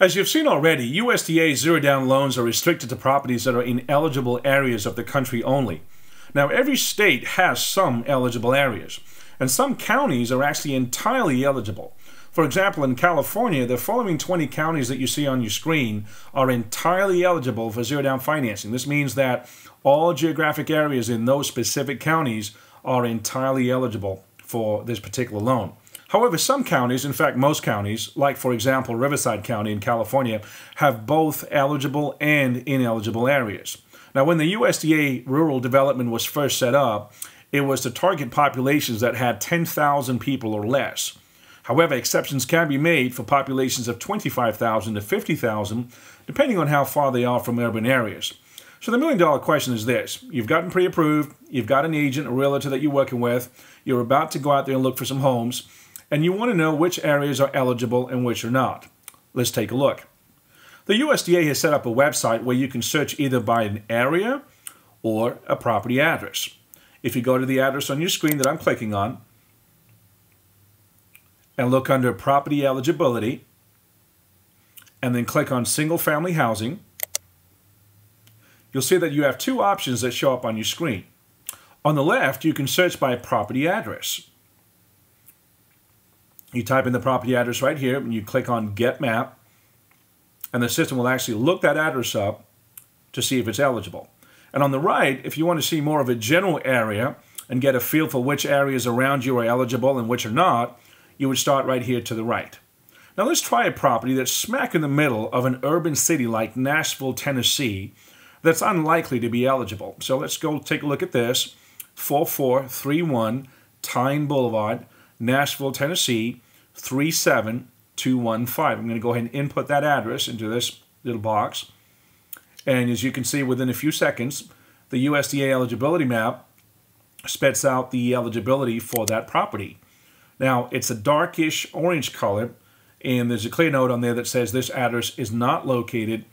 As you've seen already, USDA zero-down loans are restricted to properties that are in eligible areas of the country only. Now, every state has some eligible areas, and some counties are actually entirely eligible. For example, in California, the following 20 counties that you see on your screen are entirely eligible for zero-down financing. This means that all geographic areas in those specific counties are entirely eligible for this particular loan. However, some counties, in fact most counties, like for example Riverside County in California, have both eligible and ineligible areas. Now, when the USDA rural development was first set up, it was to target populations that had 10,000 people or less. However, exceptions can be made for populations of 25,000 to 50,000, depending on how far they are from urban areas. So the million-dollar question is this. You've gotten pre-approved, you've got an agent, a realtor that you're working with, you're about to go out there and look for some homes, and you want to know which areas are eligible and which are not. Let's take a look. The USDA has set up a website where you can search either by an area or a property address. If you go to the address on your screen that I'm clicking on and look under Property Eligibility and then click on Single Family Housing, you'll see that you have two options that show up on your screen. On the left, you can search by property address. You type in the property address right here, and you click on Get Map, and the system will actually look that address up to see if it's eligible. And on the right, if you want to see more of a general area and get a feel for which areas around you are eligible and which are not, you would start right here to the right. Now let's try a property that's smack in the middle of an urban city like Nashville, Tennessee, that's unlikely to be eligible. So let's go take a look at this. 4431 Tyne Boulevard, Nashville, Tennessee, 37215. I'm going to go ahead and input that address into this little box. And as you can see, within a few seconds, the USDA eligibility map spits out the eligibility for that property. Now, it's a darkish orange color, and there's a clear note on there that says this address is not located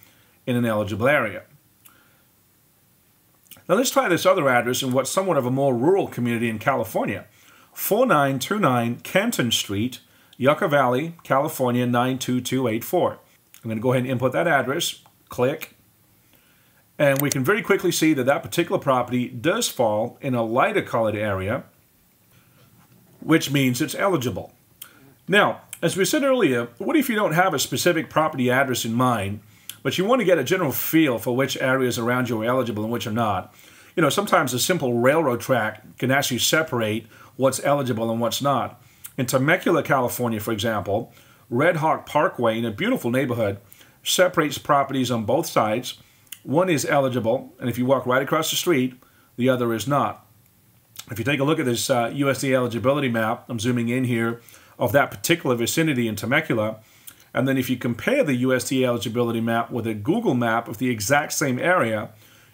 in an eligible area. Now let's try this other address in what's somewhat of a more rural community in California. 4929 Canton Street, Yucca Valley, California 92284. I'm going to go ahead and input that address, click, and we can very quickly see that that particular property does fall in a lighter colored area, which means it's eligible. Now, as we said earlier, what if you don't have a specific property address in mind, but you want to get a general feel for which areas around you are eligible and which are not? You know, sometimes a simple railroad track can actually separate what's eligible and what's not. In Temecula, California, for example, Red Hawk Parkway, in a beautiful neighborhood, separates properties on both sides. One is eligible, and if you walk right across the street, the other is not. If you take a look at this USDA eligibility map, I'm zooming in here, of that particular vicinity in Temecula, and then if you compare the USDA eligibility map with a Google map of the exact same area,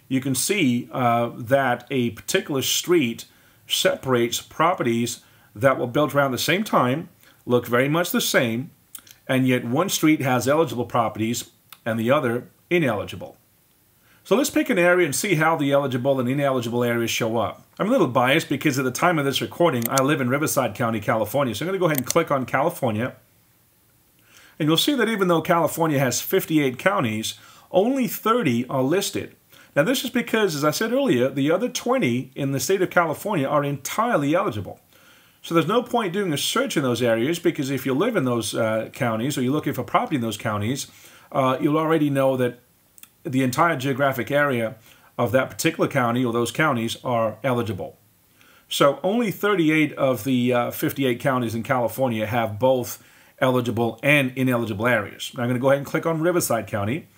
you can see that a particular street separates properties that were built around the same time, look very much the same, and yet one street has eligible properties and the other ineligible. So let's pick an area and see how the eligible and ineligible areas show up. I'm a little biased because at the time of this recording, I live in Riverside County, California. So I'm going to go ahead and click on California. And you'll see that even though California has 58 counties, only 30 are listed. Now this is because, as I said earlier, the other 20 in the state of California are entirely eligible. So there's no point doing a search in those areas, because if you live in those counties or you're looking for property in those counties, you'll already know that the entire geographic area of that particular county or those counties are eligible. So only 38 of the 58 counties in California have both eligible and ineligible areas. Now I'm going to go ahead and click on Riverside County,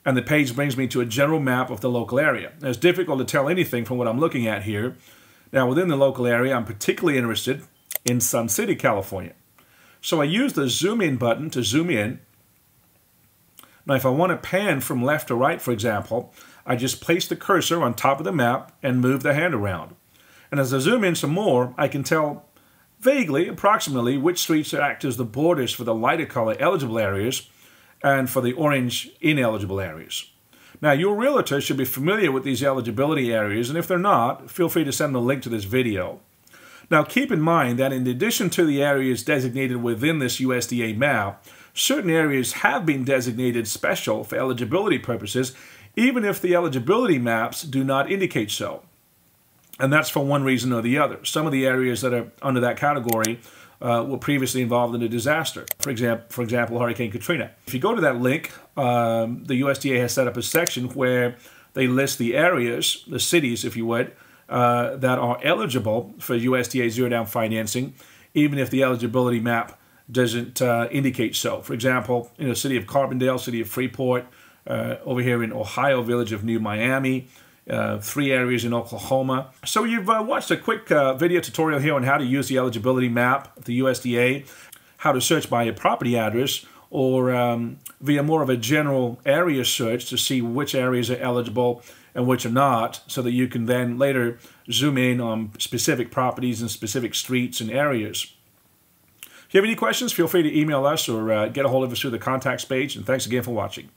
and the page brings me to a general map of the local area. Now, it's difficult to tell anything from what I'm looking at here. Now within the local area, I'm particularly interested in Sun City, California. So I use the zoom in button to zoom in. Now if I want to pan from left to right, for example, I just place the cursor on top of the map and move the hand around. And as I zoom in some more, I can tell vaguely, approximately, which streets act as the borders for the lighter color eligible areas and for the orange ineligible areas. Now, your realtor should be familiar with these eligibility areas, and if they're not, feel free to send them a link to this video. Now, keep in mind that in addition to the areas designated within this USDA map, certain areas have been designated special for eligibility purposes, even if the eligibility maps do not indicate so. And that's for one reason or the other. Some of the areas that are under that category were previously involved in a disaster. For example, Hurricane Katrina. If you go to that link, the USDA has set up a section where they list the areas, the cities, if you would, that are eligible for USDA zero-down financing, even if the eligibility map doesn't indicate so. For example, in the city of Carbondale, city of Freeport, over here in Ohio, village of New Miami, 3 areas in Oklahoma. So you've watched a quick video tutorial here on how to use the eligibility map of the USDA, how to search by your property address, or via more of a general area search to see which areas are eligible and which are not, so that you can then later zoom in on specific properties and specific streets and areas. If you have any questions, feel free to email us or get a hold of us through the contacts page, and thanks again for watching.